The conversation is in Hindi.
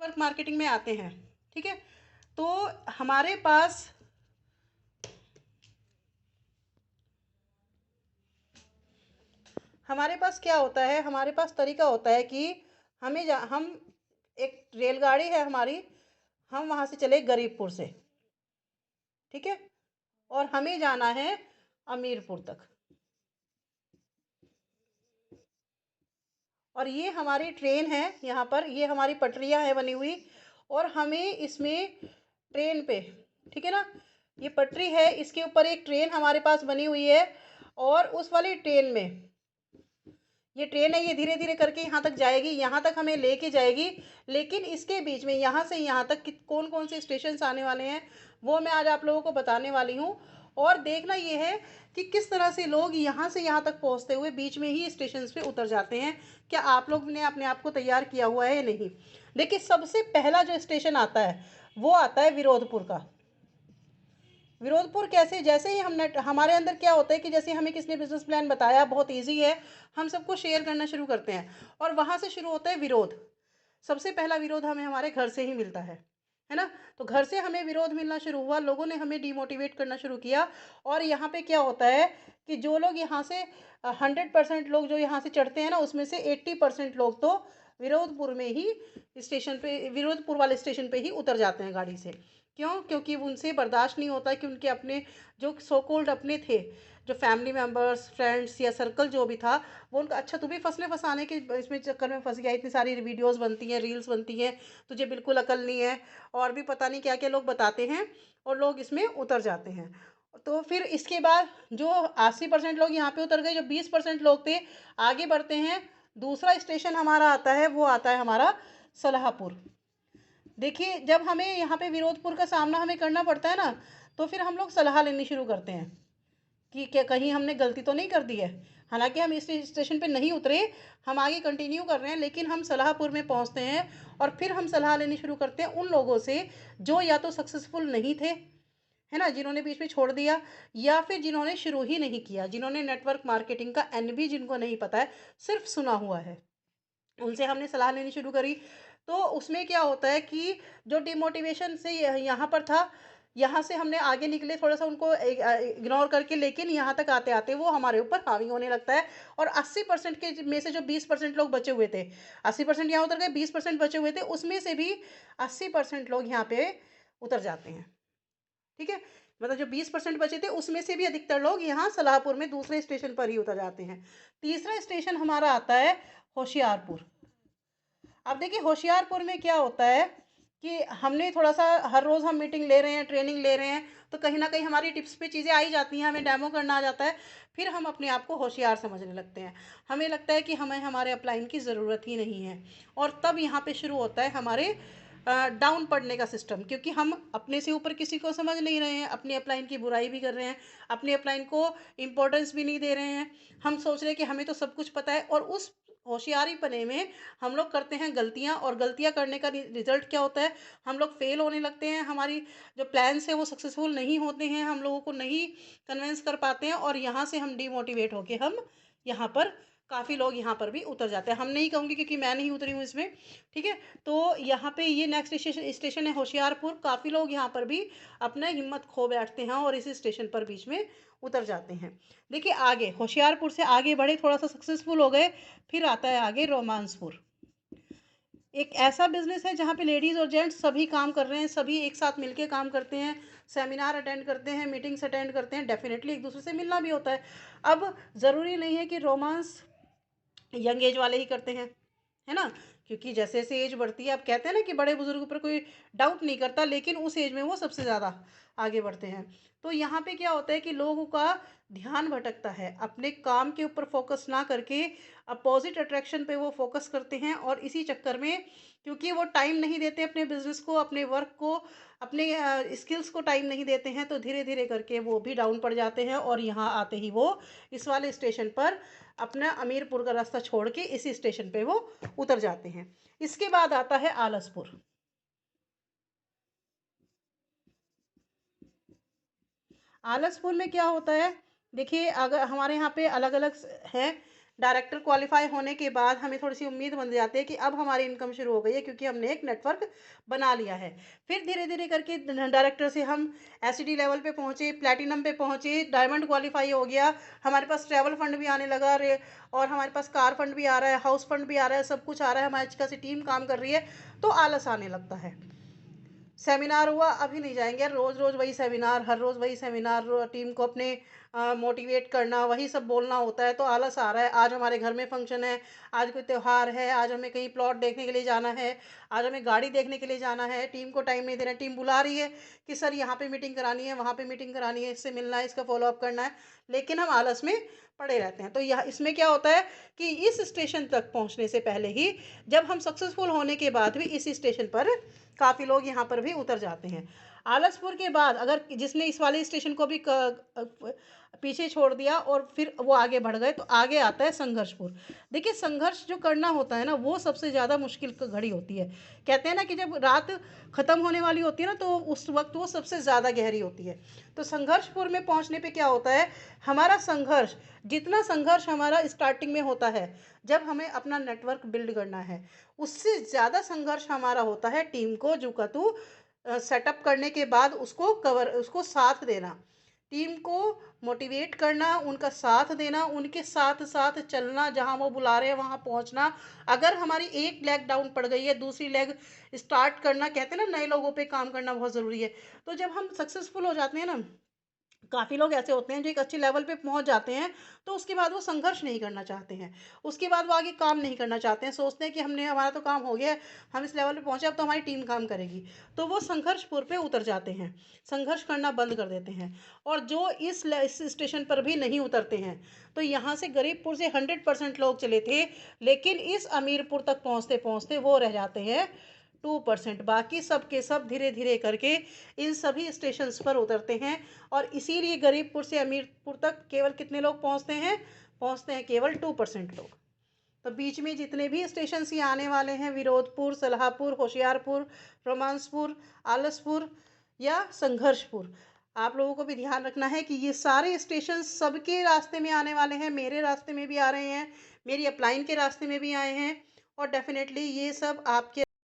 नेटवर्क मार्केटिंग में आते हैं, ठीक है। तो हमारे पास क्या होता है, हमारे पास तरीका होता है कि हम एक रेलगाड़ी है हमारी, हम वहाँ से चले गरीबपुर से, ठीक है, और हमें जाना है अमीरपुर तक। और ये हमारी ट्रेन है, यहाँ पर ये हमारी पटरियाँ हैं बनी हुई, और हमें इसमें ट्रेन पे, ठीक है ना, ये पटरी है, इसके ऊपर एक ट्रेन हमारे पास बनी हुई है, और उस वाली ट्रेन में, ये ट्रेन है, ये धीरे धीरे करके यहाँ तक जाएगी, यहाँ तक हमें लेके जाएगी। लेकिन इसके बीच में यहाँ से यहाँ तक कौन कौन से स्टेशन आने वाले हैं वो मैं आज आप लोगों को बताने वाली हूँ। और देखना ये है कि किस तरह से लोग यहाँ से यहाँ तक पहुँचते हुए बीच में ही स्टेशन पे उतर जाते हैं। क्या आप लोग ने अपने आप को तैयार किया हुआ है या नहीं। देखिए, सबसे पहला जो स्टेशन आता है वो आता है विरोधपुर का। विरोधपुर कैसे, जैसे ही हमने, हमारे अंदर क्या होता है कि जैसे हमें किसी ने बिजनेस प्लान बताया, बहुत इजी है, हम सबको शेयर करना शुरू करते हैं, और वहाँ से शुरू होता है विरोध। सबसे पहला विरोध हमें हमारे घर से ही मिलता है ना। तो घर से हमें विरोध मिलना शुरू हुआ, लोगों ने हमें डिमोटिवेट करना शुरू किया। और यहाँ पे क्या होता है कि जो लोग यहाँ से 100% लोग जो यहाँ से चढ़ते हैं ना, उसमें से 80% लोग तो विरोधपुर में ही स्टेशन पे, विरोधपुर वाले स्टेशन पे ही उतर जाते हैं गाड़ी से। क्यों? क्योंकि उनसे बर्दाश्त नहीं होता कि उनके अपने जो सो कॉल्ड अपने थे, जो फैमिली मेम्बर्स, फ्रेंड्स या सर्कल जो भी था, वो उनका, अच्छा तू भी फंसने फंसाने के इसमें चक्कर में फंस गया, इतनी सारी वीडियोस बनती हैं, रील्स बनती हैं, तुझे बिल्कुल अकल नहीं है, और भी पता नहीं क्या क्या लोग बताते हैं, और लोग इसमें उतर जाते हैं। तो फिर इसके बाद जो 80% लोग यहाँ पे उतर गए, जो 20% लोग थे आगे बढ़ते हैं। दूसरा स्टेशन हमारा आता है, वो आता है हमारा सलाहपुर। देखिए, जब हमें यहाँ पे विरोधपुर का सामना हमें करना पड़ता है ना, तो फिर हम लोग सलाह लेनी शुरू करते हैं कि क्या कहीं हमने गलती तो नहीं कर दी है। हालांकि हम इस स्टेशन पे नहीं उतरे, हम आगे कंटिन्यू कर रहे हैं, लेकिन हम सलाहपुर में पहुंचते हैं, और फिर हम सलाह लेनी शुरू करते हैं उन लोगों से जो या तो सक्सेसफुल नहीं थे, है ना, जिन्होंने बीच में छोड़ दिया, या फिर जिन्होंने शुरू ही नहीं किया, जिन्होंने नेटवर्क मार्केटिंग का एन भी जिनको नहीं पता है, सिर्फ सुना हुआ है, उनसे हमने सलाह लेनी शुरू करी। तो उसमें क्या होता है कि जो डिमोटिवेशन से यहाँ पर था, यहाँ से हमने आगे निकले थोड़ा सा उनको इग्नोर करके, लेकिन यहाँ तक आते आते वो हमारे ऊपर हावी होने लगता है। और 80% के में से जो 20% लोग बचे हुए थे, 80% यहाँ उतर गए, 20% बचे हुए थे, उसमें से भी 80% लोग यहाँ पे उतर जाते हैं, ठीक है। मतलब जो 20% बचे थे उसमें से भी अधिकतर लोग यहाँ सलाहपुर में दूसरे स्टेशन पर ही उतर जाते हैं। तीसरा स्टेशन हमारा आता है होशियारपुर। अब देखिए, होशियारपुर में क्या होता है कि हमने थोड़ा सा, हर रोज़ हम मीटिंग ले रहे हैं, ट्रेनिंग ले रहे हैं, तो कहीं ना कहीं हमारी टिप्स पे चीज़ें आई जाती हैं, हमें डेमो करना आ जाता है, फिर हम अपने आप को होशियार समझने लगते हैं। हमें लगता है कि हमें हमारे अपलाइन की ज़रूरत ही नहीं है, और तब यहाँ पे शुरू होता है हमारे डाउन पड़ने का सिस्टम, क्योंकि हम अपने से ऊपर किसी को समझ नहीं रहे हैं, अपने अपलाइन की बुराई भी कर रहे हैं, अपने अपलाइन को इम्पोर्टेंस भी नहीं दे रहे हैं। हम सोच रहे हैं कि हमें तो सब कुछ पता है, और उस होशियारी पने में हम लोग करते हैं गलतियां, और गलतियां करने का रिजल्ट क्या होता है, हम लोग फेल होने लगते हैं, हमारी जो प्लान्स है वो सक्सेसफुल नहीं होते हैं, हम लोगों को नहीं कन्विंस कर पाते हैं, और यहाँ से हम डिमोटिवेट होके हम यहाँ पर, काफ़ी लोग यहाँ पर भी उतर जाते हैं। हम नहीं कहूँगी क्योंकि मैं नहीं उतरी हूँ इसमें, ठीक है। तो यहाँ पे ये नेक्स्ट स्टेशन है होशियारपुर। काफ़ी लोग यहाँ पर भी अपना हिम्मत खो बैठते हैं और इसी स्टेशन पर बीच में उतर जाते हैं। देखिए, आगे होशियारपुर से आगे बढ़े, थोड़ा सा सक्सेसफुल हो गए, फिर आता है आगे रोमांसपुर। एक ऐसा बिजनेस है जहाँ पे लेडीज़ और जेंट्स सभी काम कर रहे हैं, सभी एक साथ मिलके काम करते हैं, सेमिनार अटेंड करते हैं, मीटिंग्स अटेंड करते हैं, डेफिनेटली एक दूसरे से मिलना भी होता है। अब ज़रूरी नहीं है कि रोमांस यंग एज वाले ही करते हैं, है ना, क्योंकि जैसे जैसे एज बढ़ती है, अब कहते हैं ना कि बड़े बुजुर्ग पर कोई डाउट नहीं करता, लेकिन उस एज में वो सबसे ज़्यादा आगे बढ़ते हैं। तो यहाँ पे क्या होता है कि लोगों का ध्यान भटकता है, अपने काम के ऊपर फोकस ना करके अपोजिट अट्रैक्शन पे वो फोकस करते हैं, और इसी चक्कर में, क्योंकि वो टाइम नहीं देते अपने बिजनेस को, अपने वर्क को, अपने स्किल्स को टाइम नहीं देते हैं, तो धीरे धीरे करके वो भी डाउन पड़ जाते हैं, और यहाँ आते ही वो इस वाले स्टेशन पर अपना अमीरपुर का रास्ता छोड़ के इसी स्टेशन पे वो उतर जाते हैं। इसके बाद आता है आलसपुर। आलसपुर में क्या होता है, देखिए, अगर हमारे यहाँ पे अलग अलग है, डायरेक्टर क्वालिफाई होने के बाद हमें थोड़ी सी उम्मीद बन जाती है कि अब हमारी इनकम शुरू हो गई है, क्योंकि हमने एक नेटवर्क बना लिया है। फिर धीरे धीरे करके डायरेक्टर से हम एसईडी लेवल पे पहुँचे, प्लैटिनम पे पहुँचे, डायमंड क्वालिफाई हो गया, हमारे पास ट्रैवल फंड भी आने लगा और हमारे पास कार फंड भी आ रहा है, हाउस फंड भी आ रहा है, सब कुछ आ रहा है, हमारी अच्छी खासी टीम काम कर रही है, तो आलस आने लगता है। सेमिनार हुआ, अभी नहीं जाएंगे, रोज़ रोज़ वही सेमिनार, हर रोज़ वही सेमिनार, टीम को अपने मोटिवेट करना, वही सब बोलना होता है, तो आलस आ रहा है। आज हमारे घर में फंक्शन है, आज कोई त्यौहार है, आज हमें कहीं प्लॉट देखने के लिए जाना है, आज हमें गाड़ी देखने के लिए जाना है, टीम को टाइम नहीं देना, टीम बुला रही है कि सर यहाँ पे मीटिंग करानी है, वहाँ पे मीटिंग करानी है, इससे मिलना है, इसका फॉलोअप करना है, लेकिन हम आलस में पड़े रहते हैं। तो यह इसमें क्या होता है कि इस स्टेशन तक पहुँचने से पहले ही, जब हम सक्सेसफुल होने के बाद भी इस स्टेशन पर काफ़ी लोग यहाँ पर भी उतर जाते हैं। आलसपुर के बाद अगर जिसने इस वाले स्टेशन को भी पीछे छोड़ दिया और फिर वो आगे बढ़ गए, तो आगे आता है संघर्षपुर। देखिए, संघर्ष जो करना होता है ना, वो सबसे ज़्यादा मुश्किल घड़ी होती है। कहते हैं ना कि जब रात ख़त्म होने वाली होती है ना, तो उस वक्त वो सबसे ज़्यादा गहरी होती है। तो संघर्षपुर में पहुँचने पे क्या होता है, हमारा संघर्ष, जितना संघर्ष हमारा स्टार्टिंग में होता है, जब हमें अपना नेटवर्क बिल्ड करना है, उससे ज़्यादा संघर्ष हमारा होता है टीम को जुकातू सेटअप करने के बाद उसको साथ देना, टीम को मोटिवेट करना, उनका साथ देना, उनके साथ साथ चलना, जहां वो बुला रहे हैं वहां पहुंचना। अगर हमारी एक लेग डाउन पड़ गई है, दूसरी लेग स्टार्ट करना, कहते हैं ना नए लोगों पे काम करना बहुत ज़रूरी है। तो जब हम सक्सेसफुल हो जाते हैं ना, काफ़ी लोग ऐसे होते हैं जो एक अच्छे लेवल पे पहुंच जाते हैं, तो उसके बाद वो संघर्ष नहीं करना चाहते हैं, उसके बाद वो आगे काम नहीं करना चाहते हैं, सोचते हैं कि हमने हमारा तो काम हो गया है, हम इस लेवल पे पहुंचे, अब तो हमारी टीम काम करेगी, तो वो संघर्षपुर पे उतर जाते हैं, संघर्ष करना बंद कर देते हैं। और जो इस स्टेशन पर भी नहीं उतरते हैं, तो यहाँ से गरीबपुर से 100% लोग चले थे, लेकिन इस अमीरपुर तक पहुँचते पहुँचते वो रह जाते हैं 2%। बाकी सब के सब धीरे धीरे करके इन सभी स्टेशंस पर उतरते हैं। और इसीलिए गरीबपुर से अमीरपुर तक केवल कितने लोग पहुंचते हैं केवल 2% लोग। तो बीच में जितने भी स्टेशन ये आने वाले हैं, विरोधपुर, सलाहपुर, होशियारपुर, रोमांसपुर, आलसपुर या संघर्षपुर, आप लोगों को भी ध्यान रखना है कि ये सारे स्टेशन सबके रास्ते में आने वाले हैं, मेरे रास्ते में भी आ रहे हैं, मेरी अपलाइन के रास्ते में भी आए हैं, और डेफिनेटली ये सब आपके